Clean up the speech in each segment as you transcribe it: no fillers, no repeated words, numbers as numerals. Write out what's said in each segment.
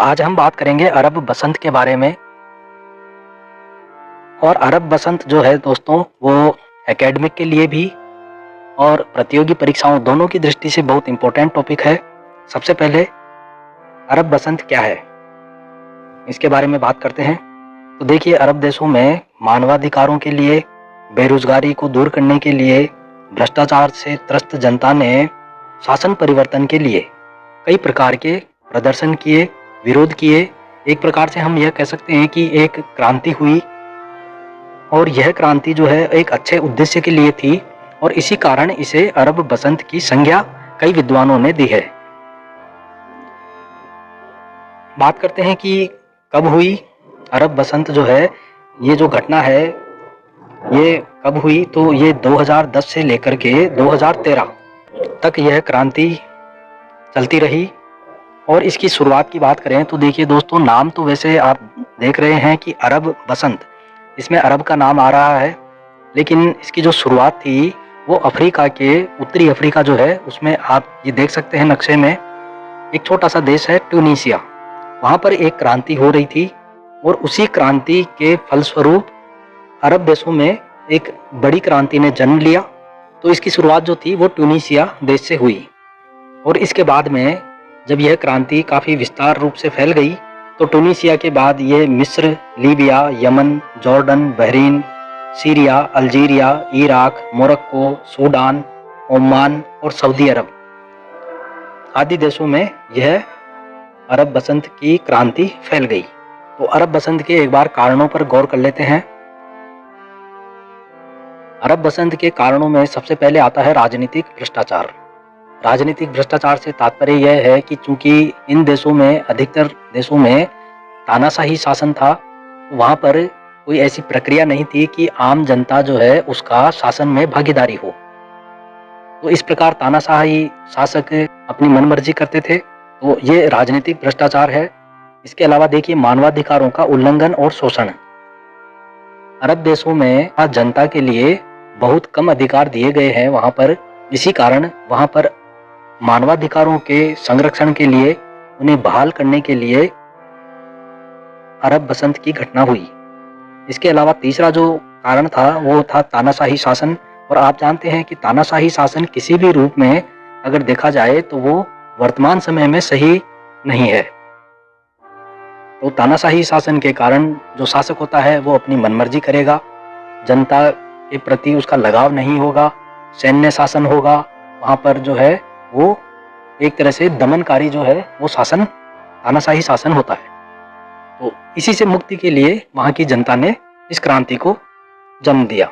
आज हम बात करेंगे अरब बसंत के बारे में। और अरब बसंत जो है दोस्तों, वो एकेडमिक के लिए भी और प्रतियोगी परीक्षाओं दोनों की दृष्टि से बहुत इंपॉर्टेंट टॉपिक है। सबसे पहले अरब बसंत क्या है, इसके बारे में बात करते हैं। तो देखिए, अरब देशों में मानवाधिकारों के लिए, बेरोजगारी को दूर करने के लिए, भ्रष्टाचार से त्रस्त जनता ने शासन परिवर्तन के लिए कई प्रकार के प्रदर्शन किए, विरोध किए। एक प्रकार से हम यह कह सकते हैं कि एक क्रांति हुई, और यह क्रांति जो है एक अच्छे उद्देश्य के लिए थी, और इसी कारण इसे अरब बसंत की संज्ञा कई विद्वानों ने दी है। बात करते हैं कि कब हुई अरब बसंत जो है, ये जो घटना है ये कब हुई। तो ये 2010 से लेकर के 2013 तक यह क्रांति चलती रही। और इसकी शुरुआत की बात करें तो देखिए दोस्तों, नाम तो वैसे आप देख रहे हैं कि अरब बसंत, इसमें अरब का नाम आ रहा है, लेकिन इसकी जो शुरुआत थी वो अफ्रीका के, उत्तरी अफ्रीका जो है उसमें, आप ये देख सकते हैं नक्शे में, एक छोटा सा देश है ट्यूनीशिया, वहाँ पर एक क्रांति हो रही थी। और उसी क्रांति के फलस्वरूप अरब देशों में एक बड़ी क्रांति ने जन्म लिया। तो इसकी शुरुआत जो थी वो ट्यूनीशिया देश से हुई, और इसके बाद में जब यह क्रांति काफ़ी विस्तार रूप से फैल गई तो ट्यूनीशिया के बाद ये मिस्र, Libya, Yemen, Jordan, Bahrain, Syria, Algeria, Iraq, Morocco, Sudan, Oman और सऊदी अरब आदि देशों में यह अरब बसंत की क्रांति फैल गई। तो अरब बसंत के एक बार कारणों पर गौर कर लेते हैं। अरब बसंत के कारणों में सबसे पहले आता है राजनीतिक भ्रष्टाचार। राजनीतिक भ्रष्टाचार से तात्पर्य यह है कि चूंकि इन देशों में, अधिकतर देशों में तानाशाही शासन था, वहां पर कोई ऐसी प्रक्रिया नहीं थी कि आम जनता जो है उसका शासन में भागीदारी हो। तो इस प्रकार तानाशाही शासक अपनी मनमर्जी करते थे। तो ये राजनीतिक भ्रष्टाचार है। इसके अलावा देखिए, मानवाधिकारों का उल्लंघन और शोषण। अरब देशों में जनता के लिए बहुत कम अधिकार दिए गए हैं वहां पर। इसी कारण वहां पर मानवाधिकारों के संरक्षण के लिए, उन्हें बहाल करने के लिए अरब बसंत की घटना हुई। इसके अलावा तीसरा जो कारण था वो था तानाशाही शासन। और आप जानते हैं कि तानाशाही शासन किसी भी रूप में अगर देखा जाए तो वो वर्तमान समय में सही नहीं है। तो तानाशाही शासन के कारण जो शासक होता है वो अपनी मनमर्जी करेगा, जनता के प्रति उसका लगाव नहीं होगा, सैन्य शासन होगा, वहाँ पर जो है वो एक तरह से दमनकारी जो है वो शासन, तानाशाही शासन होता है। तो इसी से मुक्ति के लिए वहाँ की जनता ने इस क्रांति को जन्म दिया।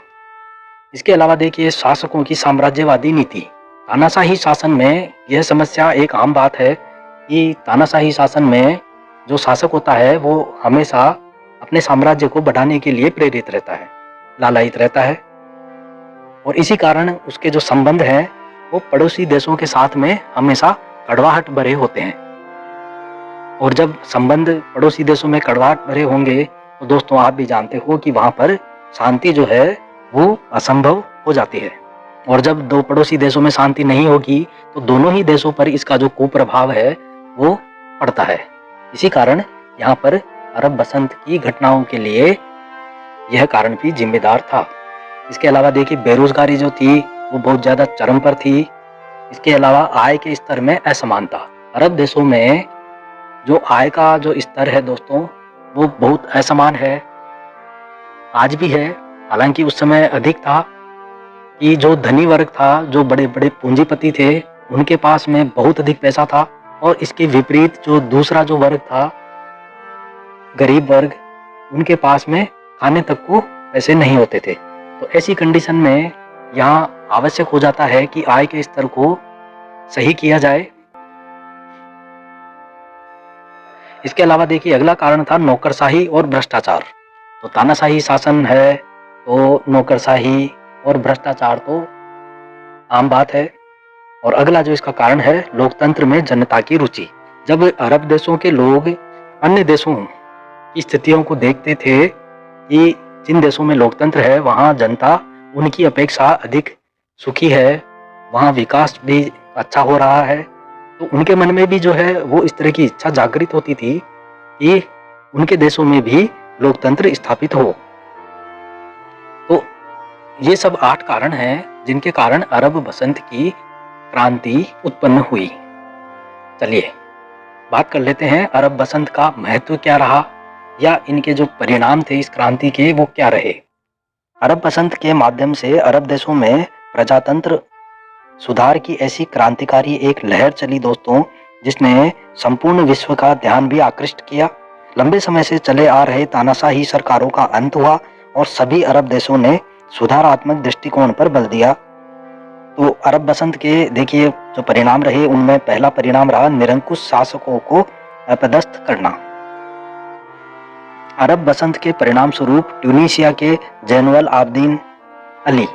इसके अलावा देखिए, शासकों की साम्राज्यवादी नीति। तानाशाही शासन में यह समस्या एक आम बात है कि तानाशाही शासन में जो शासक होता है वो हमेशा अपने साम्राज्य को बढ़ाने के लिए प्रेरित रहता है, लालायित रहता है, और इसी कारण उसके जो संबंध हैं वो पड़ोसी देशों के साथ में हमेशा कड़वाहट भरे होते हैं। और जब संबंध पड़ोसी देशों में कड़वाहट भरे होंगे तो दोस्तों आप भी जानते हो कि वहां पर शांति जो है वो असंभव हो जाती है। और जब दो पड़ोसी देशों में शांति नहीं होगी तो दोनों ही देशों पर इसका जो कुप्रभाव है वो पड़ता है। इसी कारण यहाँ पर अरब बसंत की घटनाओं के लिए यह कारण भी जिम्मेदार था। इसके अलावा देखिए, बेरोजगारी जो थी वो बहुत ज्यादा चरम पर थी। इसके अलावा आय के स्तर में असमानता। अरब देशों में जो आय का जो स्तर है दोस्तों वो बहुत असमान है, आज भी है। हालांकि उस समय अधिक था कि जो धनी वर्ग था, जो बड़े बड़े पूंजीपति थे, उनके पास में बहुत अधिक पैसा था, और इसके विपरीत जो दूसरा जो वर्ग था, गरीब वर्ग, उनके पास में खाने तक को पैसे नहीं होते थे। तो ऐसी कंडीशन में यहाँ आवश्यक हो जाता है कि आय के स्तर को सही किया जाए। इसके अलावा देखिए, अगला कारण था नौकरशाही और भ्रष्टाचार। तो तानाशाही शासन है तो नौकरशाही और भ्रष्टाचार तो आम बात है। और अगला जो इसका कारण है, लोकतंत्र में जनता की रुचि। जब अरब देशों के लोग अन्य देशों की स्थितियों को देखते थे कि जिन देशों में लोकतंत्र है वहाँ जनता उनकी अपेक्षा अधिक सुखी है, वहाँ विकास भी अच्छा हो रहा है, तो उनके मन में भी जो है वो इस तरह की इच्छा जागृत होती थी कि उनके देशों में भी लोकतंत्र स्थापित हो। तो ये सब 8 कारण हैं जिनके कारण अरब बसंत की क्रांति उत्पन्न हुई। चलिए बात कर लेते हैं अरब बसंत का महत्व क्या रहा या इनके जो परिणाम थे इस क्रांति के वो क्या रहे। अरब बसंत के माध्यम से अरब देशों में प्रजातंत्र सुधार की ऐसी क्रांतिकारी एक लहर चली दोस्तों, जिसने संपूर्ण विश्व का ध्यान भी आकृष्ट किया। लंबे समय से चले आ रहे तानाशाही सरकारों का अंत हुआ और सभी अरब देशों ने सुधारात्मक दृष्टिकोण पर बल दिया। तो अरब बसंत के देखिए जो परिणाम रहे, उनमें पहला परिणाम रहा निरंकुश शासकों को अपदस्थ करना। अरब बसंत के परिणाम स्वरूप ट्यूनीशिया के जैनुअल आबदीन अली,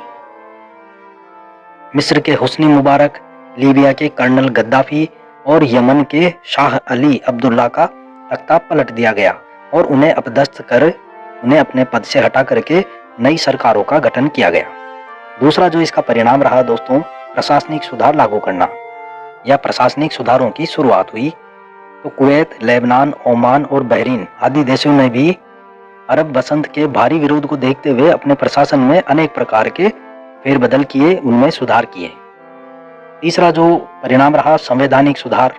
मिस्र के हुस्नी मुबारक, लीबिया के कर्नल गद्दाफी और यमन के शाह अली अब्दुल्ला का तख्ता पलट दिया गया और उन्हें अपदस्थ कर उन्हें अपने पद से हटा करके नई सरकारों का गठन किया गया। दूसरा जो इसका परिणाम रहा दोस्तों, प्रशासनिक सुधार लागू करना या प्रशासनिक सुधारों की शुरुआत हुई। तो कुवैत, लेबनान, ओमान और बहरीन आदि देशों ने भी अरब बसंत के भारी विरोध को देखते हुए अपने प्रशासन में अनेक प्रकार के फेरबदल किए, उनमें सुधार किए। तीसरा जो परिणाम रहा संवैधानिक सुधार।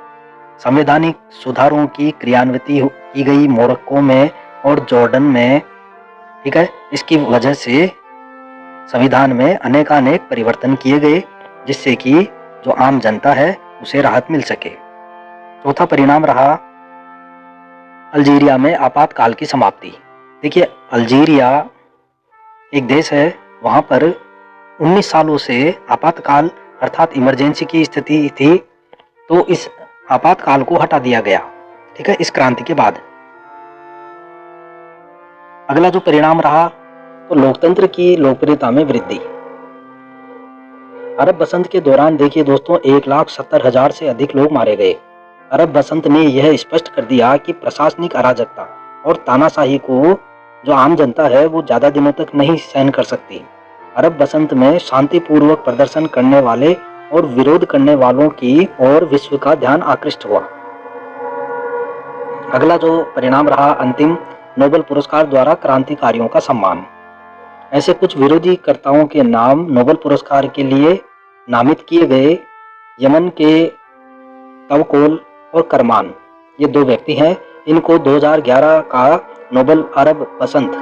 संवैधानिक सुधारों की क्रियान्विति की गई मोरक्को में और जॉर्डन में, ठीक है। इसकी वजह से संविधान में अनेकानेक परिवर्तन किए गए जिससे कि जो आम जनता है उसे राहत मिल सके। चौथा परिणाम रहा अल्जीरिया में आपातकाल की समाप्ति। देखिए अल्जीरिया एक देश है, वहां पर 19 सालों से आपातकाल अर्थात इमरजेंसी की स्थिति थी, तो इस आपातकाल को हटा दिया गया, ठीक है, इस क्रांति के बाद। अगला जो परिणाम रहा तो लोकतंत्र की लोकप्रियता में वृद्धि। अरब बसंत के दौरान देखिए दोस्तों 1,70,000 से अधिक लोग मारे गए। अरब बसंत ने यह स्पष्ट कर दिया कि प्रशासनिक अराजकता और तानाशाही को जो आम जनता है वो ज्यादा दिनों तक नहीं सहन कर सकती। अरब बसंत में शांतिपूर्वक प्रदर्शन करने वाले और विरोध करने वालों की और विश्व का ध्यान आकृष्ट हुआ। अगला जो परिणाम रहा अंतिम, नोबेल पुरस्कार द्वारा क्रांतिकारियों का सम्मान। ऐसे कुछ विरोधी कर्ताओं के नाम नोबेल पुरस्कार के लिए नामित किए गए। यमन के तवकोल और करमान, ये 2 व्यक्ति हैं। इनको 2011 का नोबेल अरब बसंत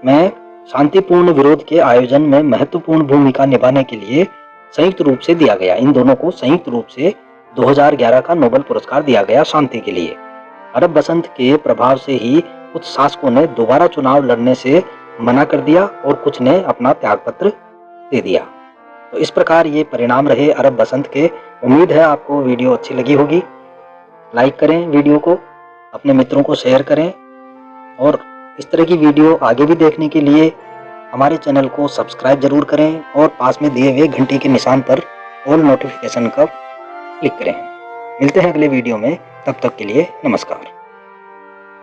में शांतिपूर्ण विरोध के आयोजन में महत्वपूर्ण भूमिका निभाने के लिए संयुक्त रूप से दिया गया। इन दोनों को संयुक्त रूप से 2011 का नोबेल पुरस्कार दिया गया शांति के लिए। अरब बसंत के प्रभाव से ही कुछ शासकों ने दोबारा चुनाव लड़ने से मना कर दिया और कुछ ने अपना त्यागपत्र दे दिया। तो इस प्रकार ये परिणाम रहे अरब बसंत के। उम्मीद है आपको वीडियो अच्छी लगी होगी। लाइक करें वीडियो को, अपने मित्रों को शेयर करें और इस तरह की वीडियो आगे भी देखने के लिए हमारे चैनल को सब्सक्राइब जरूर करें और पास में दिए हुए घंटी के निशान पर ऑल नोटिफिकेशन का क्लिक करें। मिलते हैं अगले वीडियो में, तब तक के लिए नमस्कार।